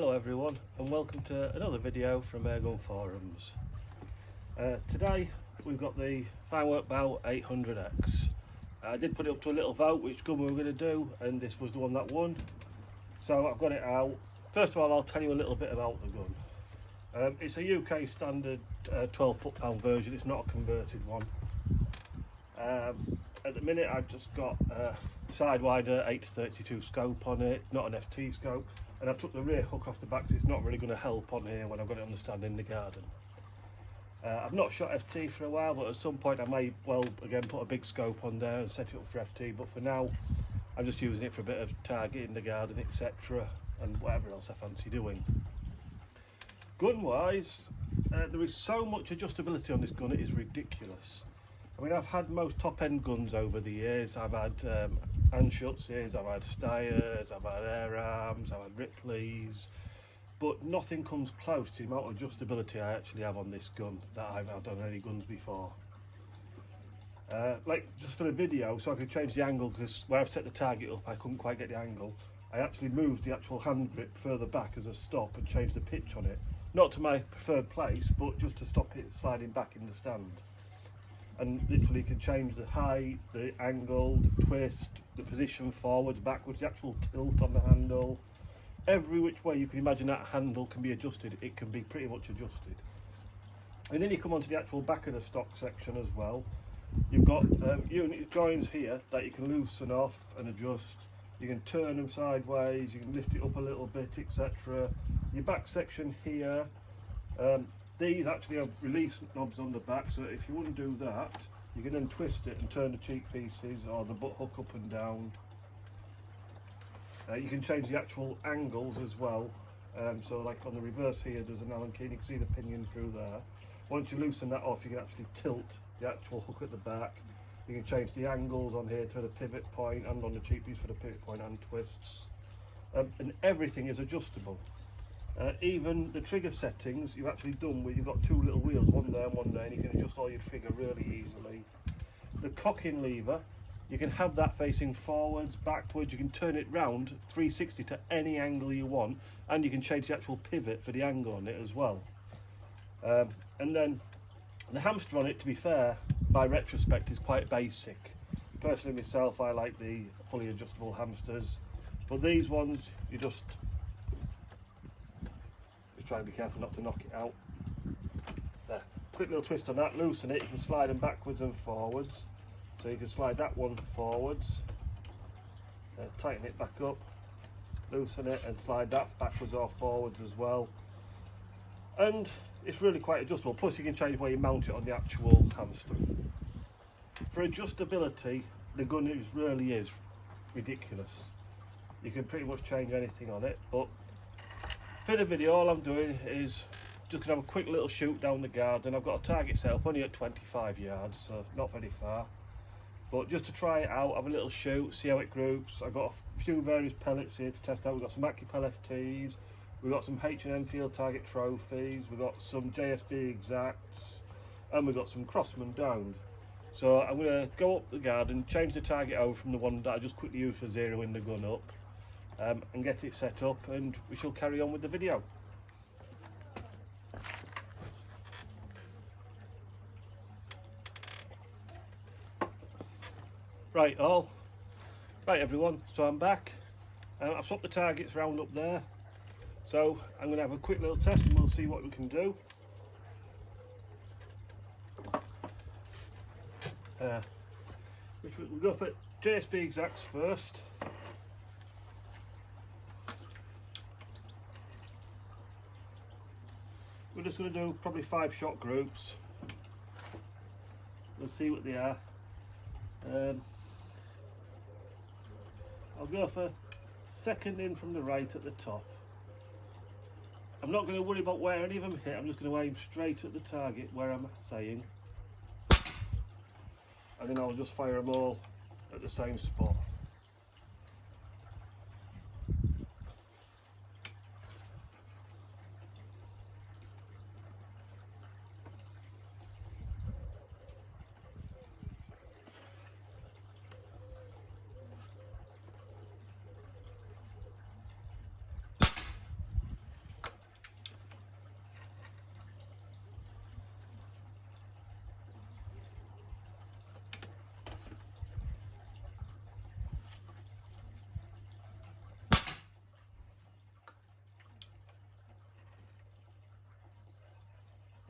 Hello everyone and welcome to another video from Airgun Forums. Today we've got the Firework Bow 800X. I did put it up to a little vote which gun we were going to do, and this was the one that won. So I've got it out. First of all, I'll tell you a little bit about the gun. It's a UK standard 12 foot-pound version, it's not a converted one. At the minute I've just got a sidewinder 8-32 scope on it, not an FT scope, and I've took the rear hook off the back so it's not really going to help on here when I've got it on the stand in the garden. I've not shot FT for a while, but at some point I may well again put a big scope on there and set it up for FT, but for now I'm just using it for a bit of target in the garden, etc., and whatever else I fancy doing. Gun wise, there is so much adjustability on this gun, it is ridiculous. I mean, I've had most top end guns over the years. I've had Anschutzes, I've had Steyrs, I've had Air Arms, I've had Ripleys, but nothing comes close to the amount of adjustability I actually have on this gun that I've had on any guns before. Like just for the video, so I could change the angle, because where I've set the target up I couldn't quite get the angle. I actually moved the actual hand grip further back as a stop and changed the pitch on it. Not to my preferred place, but just to stop it sliding back in the stand. And literally can change the height, the angle, the twist, the position forwards, backwards, the actual tilt on the handle. Every which way you can imagine that handle can be adjusted, it can be pretty much adjusted. And then you come onto the actual back of the stock section as well. You've got unit joins here that you can loosen off and adjust. You can turn them sideways, you can lift it up a little bit, etc. Your back section here, these actually have release knobs on the back, so if you wouldn't do that, you can then twist it and turn the cheek pieces or the butt hook up and down. You can change the actual angles as well. So like on the reverse here, there's an Allen key, you can see the pinion through there. Once you loosen that off, you can actually tilt the actual hook at the back. You can change the angles on here to the pivot point, and on the cheek piece for the pivot point and twists. And everything is adjustable. Even the trigger settings you've actually done where you've got two little wheels, one there and one there, and you can adjust all your trigger really easily. The cocking lever, you can have that facing forwards, backwards, you can turn it round 360 to any angle you want, and you can change the actual pivot for the angle on it as well. And then the hamster on it, to be fair, by retrospect is quite basic. Personally myself, I like the fully adjustable hamsters, but these ones you just try and be careful not to knock it out. There, quick little twist on that, loosen it, you can slide them backwards and forwards. So you can slide that one forwards, tighten it back up, loosen it and slide that backwards or forwards as well. And it's really quite adjustable, plus you can change where you mount it on the actual hamster. For adjustability, the gun really is ridiculous. You can pretty much change anything on it, but for the video all I'm doing is just going to have a quick little shoot down the garden. I've got a target set up only at 25 yards, so not very far. But just to try it out, have a little shoot, see how it groups. I've got a few various pellets here to test out. We've got some AccuPel FTs, we've got some H&M Field Target trophies, we've got some JSB exacts, and we've got some Crossman downed. So I'm going to go up the garden, change the target over from the one that I just quickly used for zeroing the gun up. And get it set up, and we shall carry on with the video. Right everyone, so I'm back. I've swapped the targets round up there, so I'm going to have a quick little test and we'll see what we can do. We'll go for JSB exacts first. We're just going to do probably 5 shot groups. We'll see what they are. I'll go for second in from the right at the top. I'm not going to worry about where any of them hit, I'm just going to aim straight at the target where I'm saying. And then I'll just fire them all at the same spot.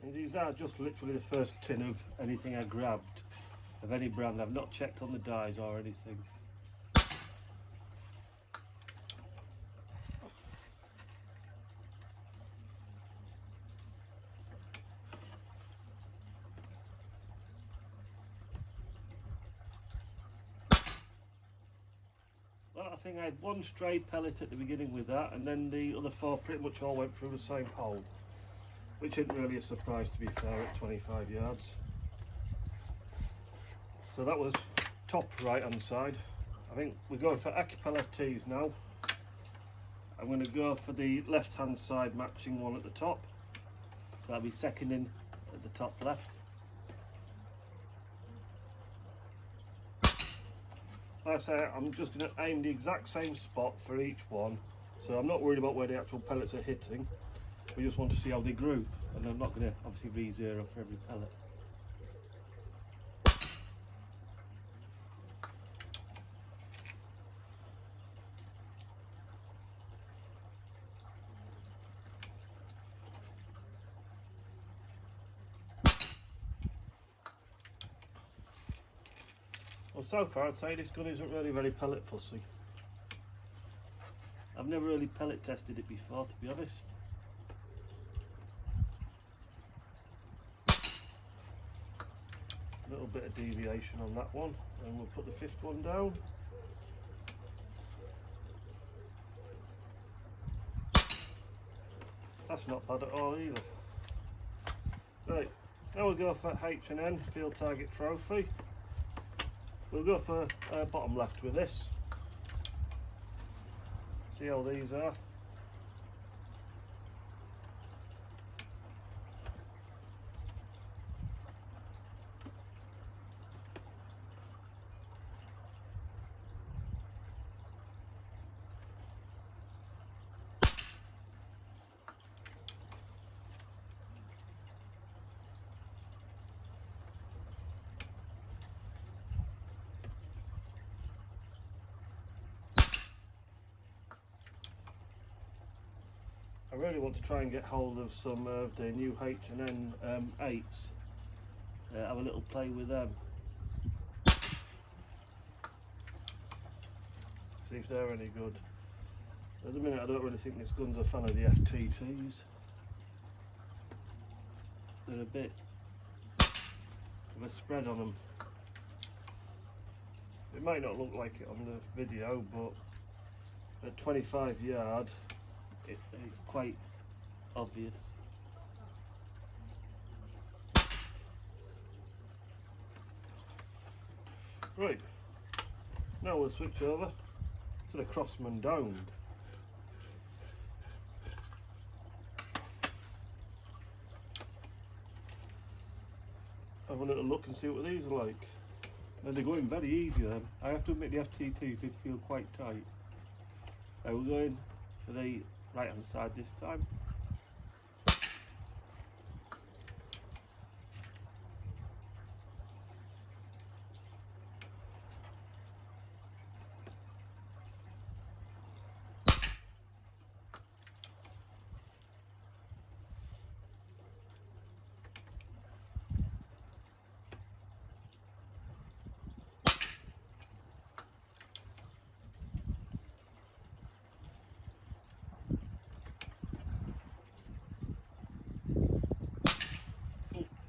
And these are just literally the first tin of anything I grabbed, of any brand. I've not checked on the dyes or anything. Well, I think I had one stray pellet at the beginning with that, and then the other 4 pretty much all went through the same hole, which isn't really a surprise, to be fair, at 25 yards. So that was top right hand side. I think we're going for acapella tees now. I'm going to go for the left hand side matching one at the top. So that'll be second in at the top left. Like I say, I'm just going to aim the exact same spot for each one. So I'm not worried about where the actual pellets are hitting. We just want to see how they group. And I'm not going to obviously re-zero for every pellet. Well, so far I'd say this gun isn't really very pellet fussy. I've never really pellet tested it before, to be honest. A little bit of deviation on that one, and we'll put the 5th one down. That's not bad at all either. Right, now we'll go for H&N Field Target Trophy. We'll go for bottom left with this. See how these are. I really want to try and get hold of some of the new H&N 8s. Have a little play with them. See if they're any good. At the minute I don't really think this gun's a fan of the FTTs. They're a bit of a spread on them. It might not look like it on the video, but at 25 yard it's quite obvious. Right, now we'll switch over to the Crossman domed. Have a little look and see what these are like. And they're going very easy then. I have to admit the FTTs did feel quite tight. We're going for the right hand side this time.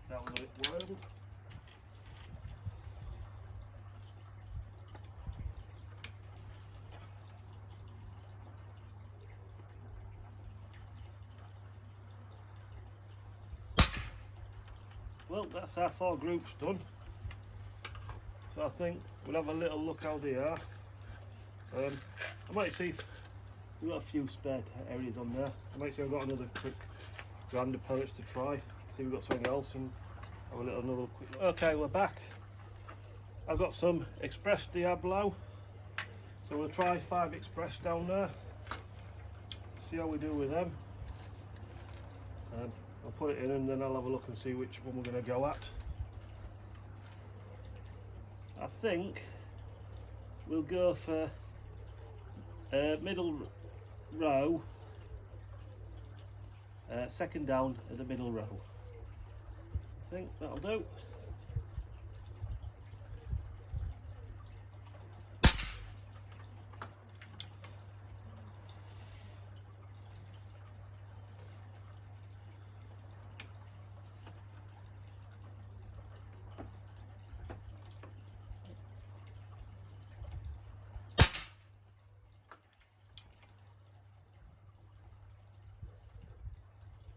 That was a bit wild. Well, that's our 4 groups done. So I think we'll have a little look how they are. I might see if we've got a few spare areas on there. I might see I've got another quick round of pellets to try. See if we've got something else and have another quick look. Okay, we're back. I've got some Express Diablo. So we'll try 5 Express down there. See how we do with them. I'll put it in and then I'll have a look and see which one we're going to go at. I think we'll go for middle row, second down at the middle row. I think that'll do.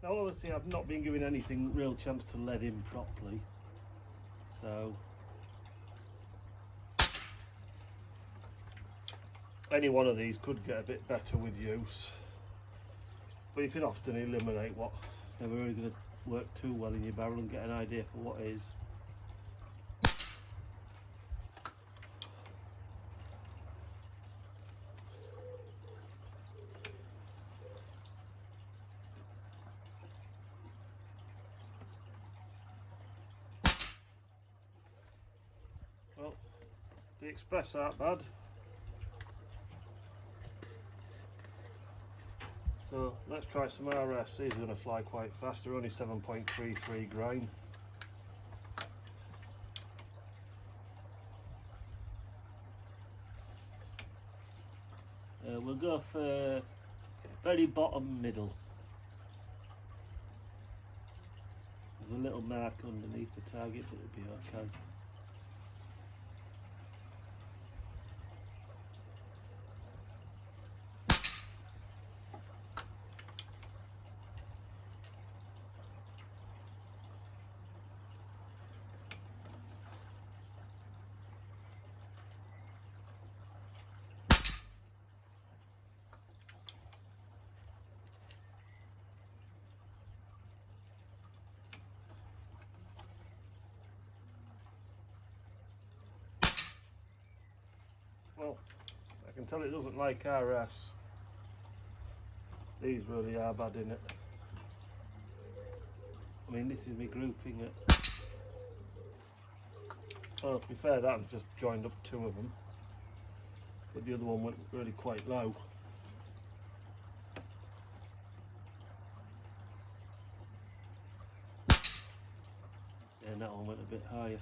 Now obviously I've not been given anything real chance to lead in properly, so any one of these could get a bit better with use, but you can often eliminate what's never really going to work too well in your barrel and get an idea for what is. Well, the Express aren't bad. So let's try some RS. These are going to fly quite fast. They're only 7.33 grain. We'll go for very bottom middle. There's a little mark underneath the target, but it'll be okay. Well, I can tell it doesn't like RS. These really are bad in it. I mean, this is me grouping it. Well, to be fair, that I've just joined up two of them, but the other one went really quite low. And that one went a bit higher.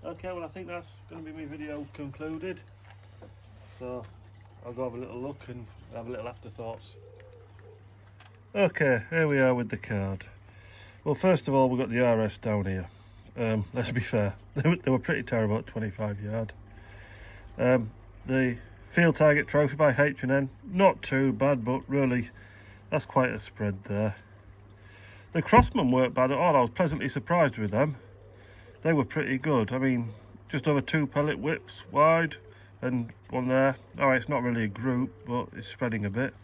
Okay, well I think that's going to be my video concluded. So I'll go have a little look and have a little afterthoughts. Okay, here we are with the card. Well, first of all, we've got the RS down here. Let's be fair, they were pretty terrible at 25 yard. The Field Target Trophy by H&N, not too bad, but really that's quite a spread there. The Crossman weren't bad at all. I was pleasantly surprised with them. They were pretty good. I mean, just over 2 pellet whips wide and one there. Alright, it's not really a group, but it's spreading a bit.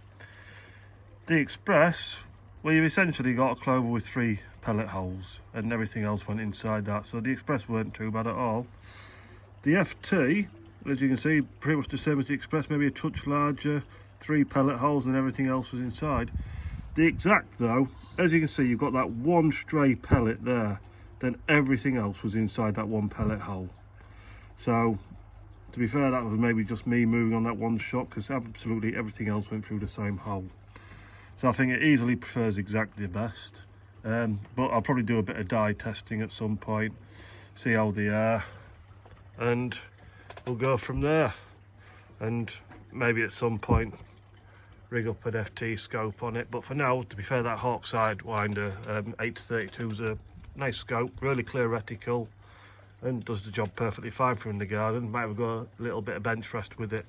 The Express, well, you've essentially got a clover with 3 pellet holes and everything else went inside that. So the Express weren't too bad at all. The FT, as you can see, pretty much the same as the Express, maybe a touch larger, 3 pellet holes and everything else was inside. The Exact though, as you can see, you've got that one stray pellet there. Then everything else was inside that one pellet hole. So, to be fair, that was maybe just me moving on that one shot, because absolutely everything else went through the same hole. So I think it easily prefers Exact the best. But I'll probably do a bit of dye testing at some point, see how they are, and we'll go from there. And maybe at some point rig up an FT scope on it. But for now, to be fair, that Hawk Sidewinder 8-32 is a nice scope, really clear reticle, and does the job perfectly fine for in the garden. Might have got a little bit of bench rest with it.